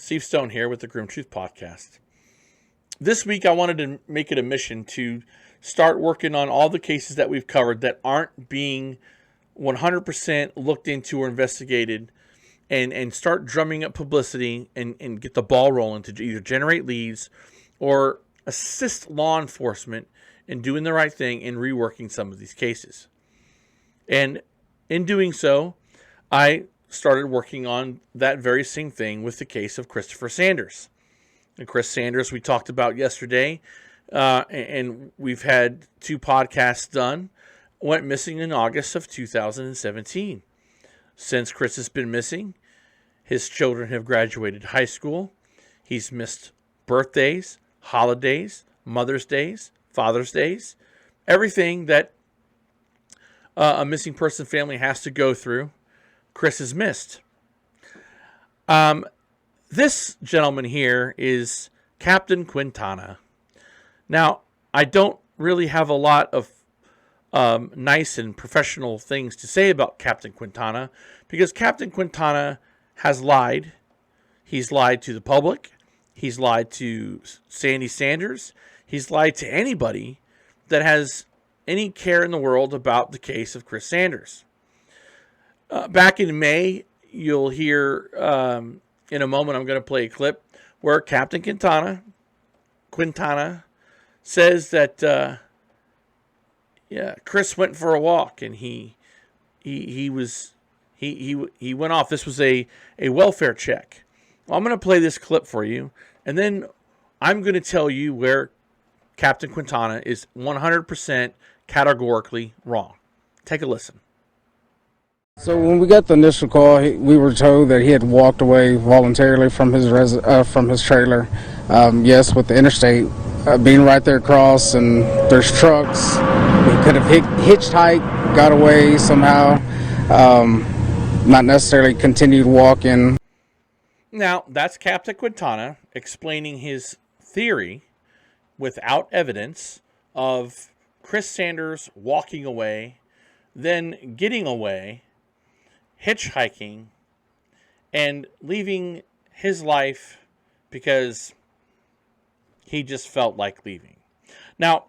Steve Stone here with the Grimm Truth Podcast. This week I wanted to make it a mission to start working on all the cases that we've covered that aren't being 100% looked into or investigated, and start drumming up publicity and get the ball rolling to either generate leads or assist law enforcement in doing the right thing and reworking some of these cases. And in doing so, I started working on that very same thing with the case of Christopher Sanders. And Chris Sanders we talked about yesterday, and we've had 2 podcasts done. Went missing in August of 2017. Since Chris has been missing, his children have graduated high school. He's missed birthdays, holidays, Mother's Days, Father's Days, everything that a missing person family has to go through. Chris has missed. This gentleman here is Captain Quintana. Now, I don't really have a lot of nice and professional things to say about Captain Quintana, because Captain Quintana has lied. He's lied to the public. He's lied to Sandy Sanders. He's lied to anybody that has any care in the world about the case of Chris Sanders. Back in May, you'll hear in a moment, I'm going to play a clip where Captain Quintana says that Chris went for a walk and he went off. This was a welfare check. Well, I'm going to play this clip for you, and then I'm going to tell you where Captain Quintana is 100% categorically wrong. Take a listen. So when we got the initial call, we were told that he had walked away voluntarily from his trailer. Yes, with the interstate being right there across, and there's trucks. He could have hitchhiked, got away somehow, not necessarily continued walking. Now, that's Captain Quintana explaining his theory without evidence of Chris Sanders walking away, then getting away, hitchhiking, and leaving his life because he just felt like leaving. Now,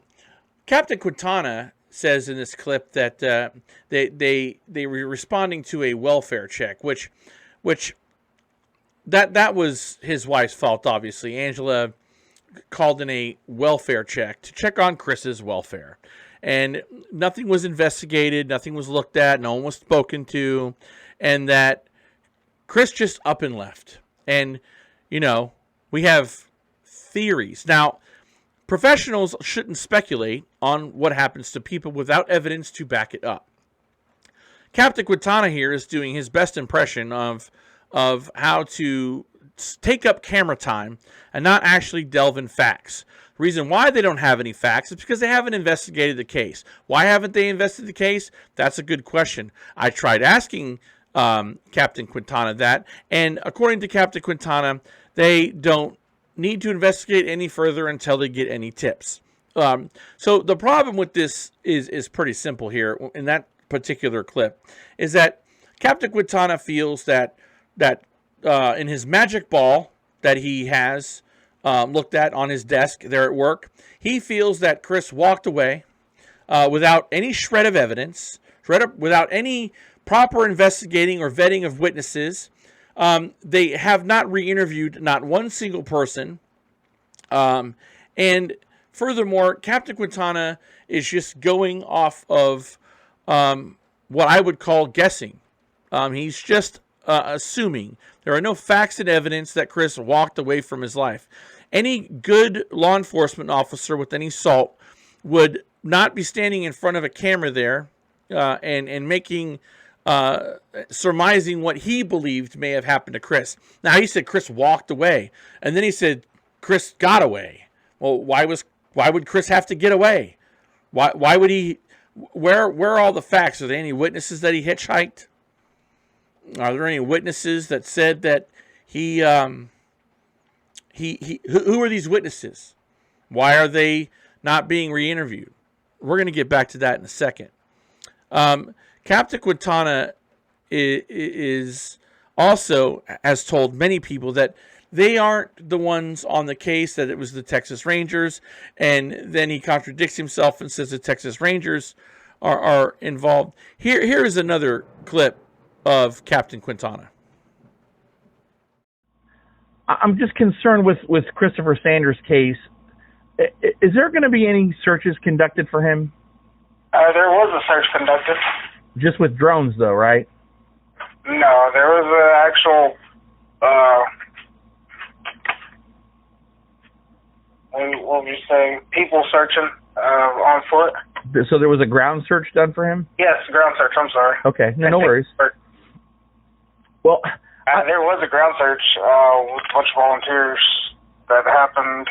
Captain Quintana says in this clip that they were responding to a welfare check, which that was his wife's fault, obviously. Angela called in a welfare check to check on Chris's welfare. And nothing was investigated, nothing was looked at, no one was spoken to, and that Chris just up and left. And, we have theories. Now, professionals shouldn't speculate on what happens to people without evidence to back it up. Captain Quintana here is doing his best impression of how to take up camera time and not actually delve in facts. The reason why they don't have any facts is because they haven't investigated the case. Why haven't they investigated the case? That's a good question. I tried asking Captain Quintana that, and according to Captain Quintana, they don't need to investigate any further until they get any tips. So the problem with this is pretty simple here in that particular clip, is that Captain Quintana feels that in his magic ball that he has looked at on his desk there at work, he feels that Chris walked away without any shred of evidence, without any proper investigating or vetting of witnesses. They have not re-interviewed not one single person. And furthermore, Captain Quintana is just going off of what I would call guessing. He's just assuming. There are no facts and evidence that Chris walked away from his life. Any good law enforcement officer with any salt would not be standing in front of a camera there and making surmising what he believed may have happened to Chris. Now, he said Chris walked away, and then he said Chris got away. Well, why would Chris have to get away? Why would he? Where are all the facts? Are there any witnesses that he hitchhiked? Are there any witnesses that said that he who are these witnesses? Why are they not being re-interviewed? We're going to get back to that in a second. Captain Quintana is also has told many people that they aren't the ones on the case, that it was the Texas Rangers. And then he contradicts himself and says the Texas Rangers are involved. Here is another clip of Captain Quintana. I'm just concerned with Christopher Sanders' case. Is there going to be any searches conducted for him? There was a search conducted. Just with drones, though, right? No, there was an actual, what would you say, people searching on foot. So there was a ground search done for him? Yes, ground search, I'm sorry. Okay, no worries. Well, there was a ground search with a bunch of volunteers that happened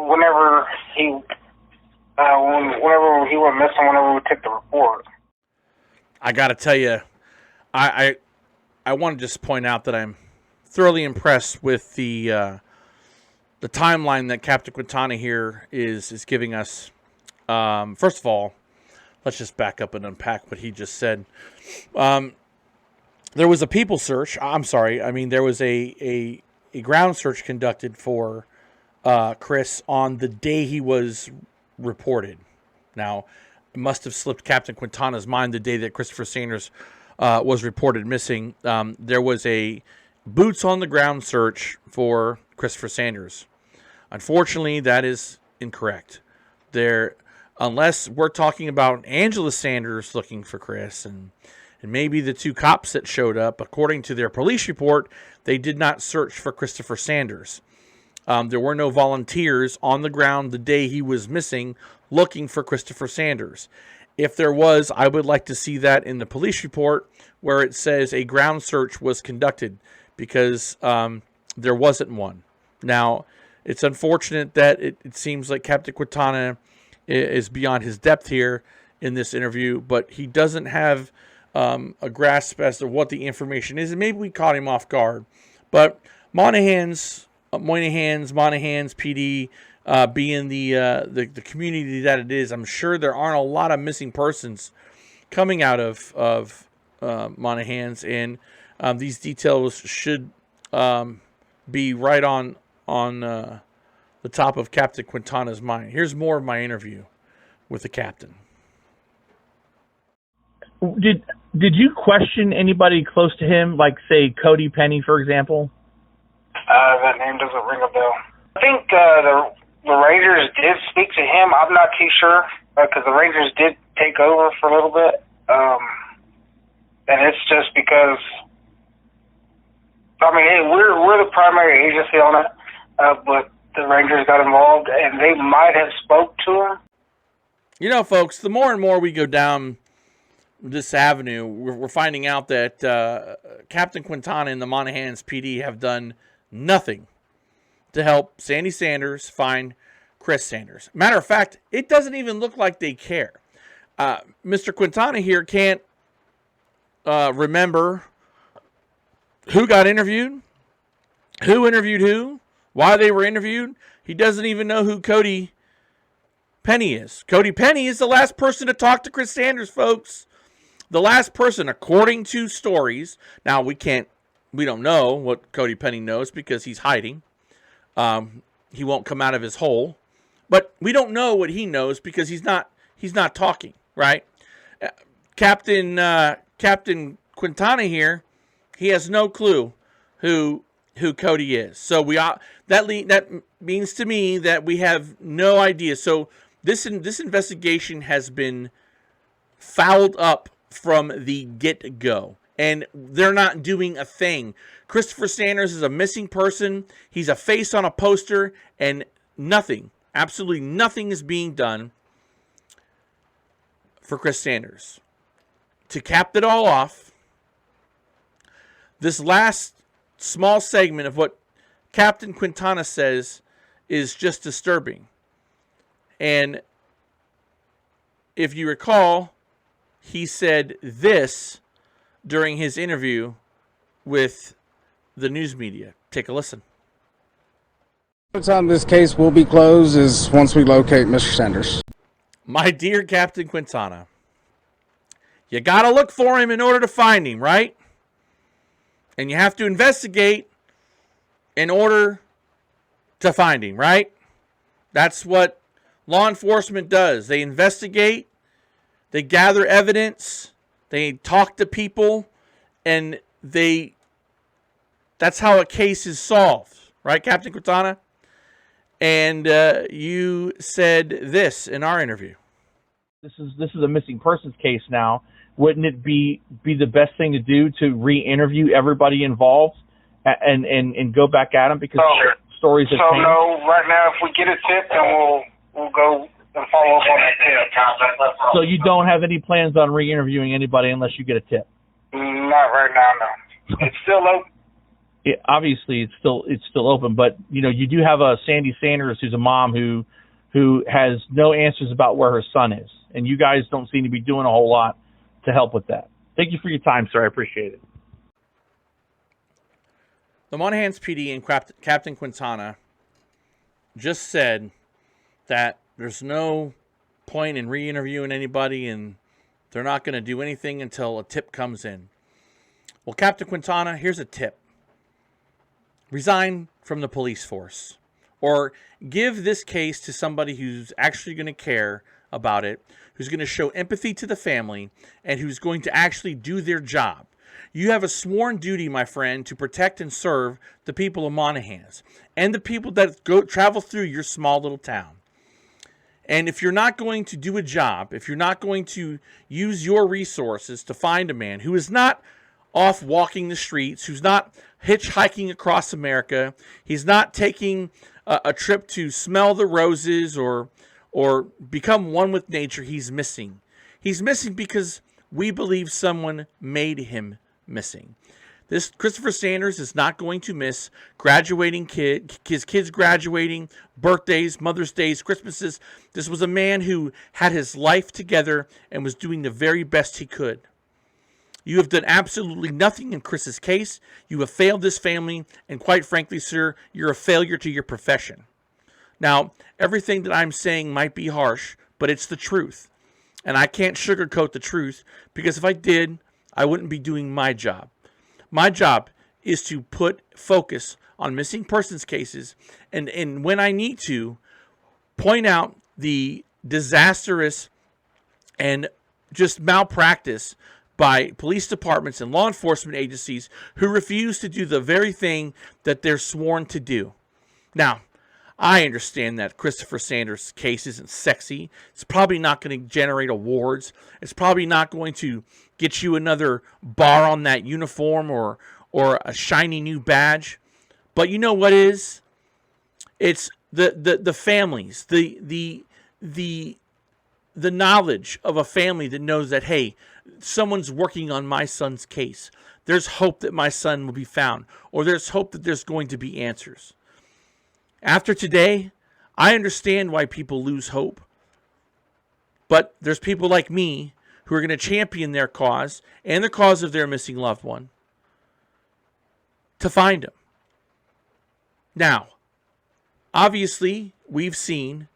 whenever he went missing, whenever we took the report. I got to tell you, I want to just point out that I'm thoroughly impressed with the timeline that Captain Quintana here is giving us. First of all, let's just back up and unpack what he just said. There was a people search. There was a ground search conducted for Chris on the day he was reported. Now, it must have slipped Captain Quintana's mind the day that Christopher Sanders was reported missing. There was a boots on the ground search for Christopher Sanders. Unfortunately, that is incorrect. Unless we're talking about Angela Sanders looking for Chris and maybe the two cops that showed up, according to their police report, they did not search for Christopher Sanders. There were no volunteers on the ground the day he was missing looking for Christopher Sanders. If there was, I would like to see that in the police report where it says a ground search was conducted, because there wasn't one. Now, it's unfortunate that it seems like Captain Quintana is beyond his depth here in this interview, but he doesn't have a grasp as to what the information is, and maybe we caught him off guard. But Monahans PD, being the community that it is, I'm sure there aren't a lot of missing persons coming out of Monahans, and these details should be right on the top of Captain Quintana's mind. Here's more of my interview with the captain. Did you question anybody close to him, like, say, Cody Penny, for example? That name doesn't ring a bell. I think the Rangers did speak to him. I'm not too sure, because the Rangers did take over for a little bit. And it's just because, we're the primary agency on it, but the Rangers got involved, and they might have spoke to him. You know, folks, the more and more we go down this avenue, we're finding out that Captain Quintana and the Monahans PD have done nothing to help Sandy Sanders find Chris Sanders. Matter of fact, it doesn't even look like they care. Mr. Quintana here can't remember who got interviewed, who interviewed who, why they were interviewed. He doesn't even know who Cody Penny is. Cody Penny is the last person to talk to Chris Sanders, folks. The last person, according to stories. Now, we don't know what Cody Penny knows because he's hiding. He won't come out of his hole. But we don't know what he knows because he's not talking, right? Captain Quintana here, he has no clue who Cody is. So that means to me that we have no idea. So this investigation has been fouled up from the get-go, and they're not doing a thing. Christopher Sanders is a missing person. He's a face on a poster, and nothing, absolutely nothing is being done for Chris Sanders. To cap it all off, this last small segment of what Captain Quintana says is just disturbing. And if you recall, he said this during his interview with the news media. Take a listen. The time this case will be closed is once we locate Mr. Sanders. My dear Captain Quintana, you got to look for him in order to find him, right? And you have to investigate in order to find him, right? That's what law enforcement does. They investigate, they gather evidence, they talk to people, and that's how a case is solved, right, Captain Quintana? And you said this in our interview. This is a missing persons case now. Wouldn't it be the best thing to do to re-interview everybody involved and go back at them because stories have changed? So no, right now if we get a tip, then we'll go and follow up on that tip. So you don't have any plans on re-interviewing anybody unless you get a tip? Not right now, no. It's still open. Obviously, it's still open, but you do have a Sandy Sanders who's a mom who has no answers about where her son is, and you guys don't seem to be doing a whole lot to help with that. Thank you for your time, sir. I appreciate it. The Monahans PD and Captain Quintana just said that there's no point in re-interviewing anybody, and they're not going to do anything until a tip comes in. Well, Captain Quintana, here's a tip. Resign from the police force, or give this case to somebody who's actually going to care about it, who's going to show empathy to the family, and who's going to actually do their job. You have a sworn duty, my friend, to protect and serve the people of Monahans and the people that travel through your small little town. And if you're not going to do a job, if you're not going to use your resources to find a man who is not off walking the streets, who's not hitchhiking across America, he's not taking a trip to smell the roses or become one with nature, he's missing. He's missing because we believe someone made him missing. This Christopher Sanders is not going to miss graduating his kids graduating, birthdays, Mother's Days, Christmases. This was a man who had his life together and was doing the very best he could. You have done absolutely nothing in Chris's case. You have failed this family, and quite frankly, sir, you're a failure to your profession. Now, everything that I'm saying might be harsh, but it's the truth. And I can't sugarcoat the truth, because if I did, I wouldn't be doing my job. My job is to put focus on missing persons cases, and when I need to, point out the disastrous and just malpractice by police departments and law enforcement agencies who refuse to do the very thing that they're sworn to do. Now, I understand that Christopher Sanders' case isn't sexy. It's probably not going to generate awards. It's probably not going to get you another bar on that uniform or a shiny new badge. But you know what is? It's the families, the knowledge of a family that knows that, hey, someone's working on my son's case. There's hope that my son will be found, or there's hope that there's going to be answers. After today, I understand why people lose hope. But there's people like me who are going to champion their cause and the cause of their missing loved one to find him. Now, obviously, we've seen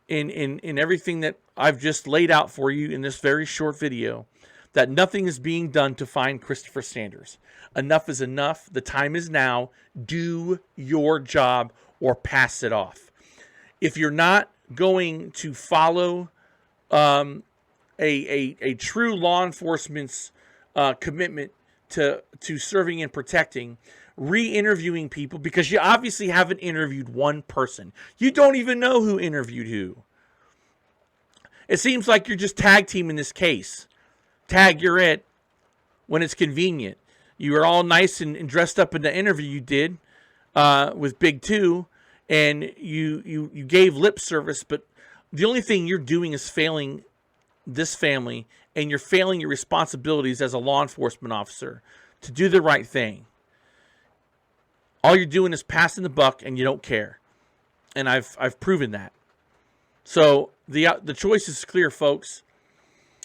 in everything that I've just laid out for you in this very short video that nothing is being done to find Christopher Sanders. Enough is enough. The time is now. Do your job or pass it off. If you're not going to follow a true law enforcement's commitment to serving and protecting, re-interviewing people, because you obviously haven't interviewed one person. You don't even know who interviewed who. It seems like you're just tag teaming this case. Tag, you're it when it's convenient. You were all nice and dressed up in the interview you did with Big Two, and you gave lip service, but the only thing you're doing is failing this family, and you're failing your responsibilities as a law enforcement officer to do the right thing. All you're doing is passing the buck, and you don't care. And I've proven that. So the choice is clear, folks.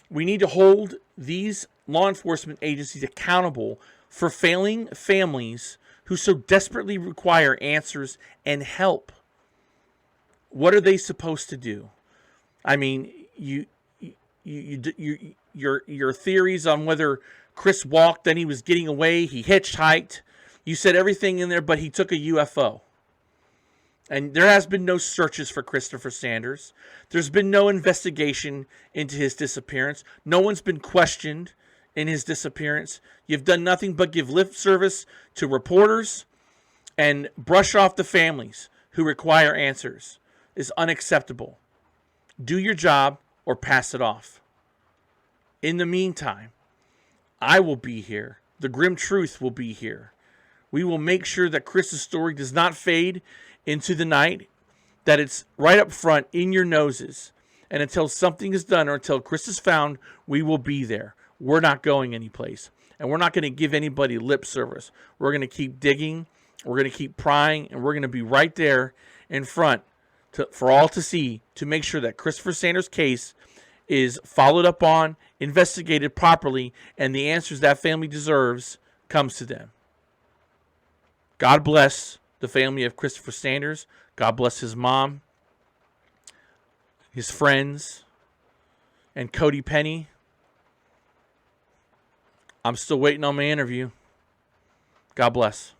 We need to hold these law enforcement agencies accountable for failing families who so desperately require answers and help. What are they supposed to do? I mean, your theories on whether Chris walked, then he was getting away. He hitchhiked. You said everything in there, but he took a UFO. And there has been no searches for Christopher Sanders. There's been no investigation into his disappearance. No one's been questioned in his disappearance. You've done nothing but give lip service to reporters and brush off the families who require answers. Is unacceptable. Do your job or pass it off. In the meantime, I will be here. The Grimm Truth will be here. We will make sure that Chris's story does not fade into the night, that it's right up front in your noses. And until something is done or until Chris is found, we will be there. We're not going anyplace. And we're not going to give anybody lip service. We're going to keep digging. We're going to keep prying. And we're going to be right there in front for all to see, to make sure that Christopher Sanders' case is followed up on, investigated properly, and the answers that family deserves comes to them. God bless the family of Christopher Sanders. God bless his mom, his friends, and Cody Penny. I'm still waiting on my interview. God bless.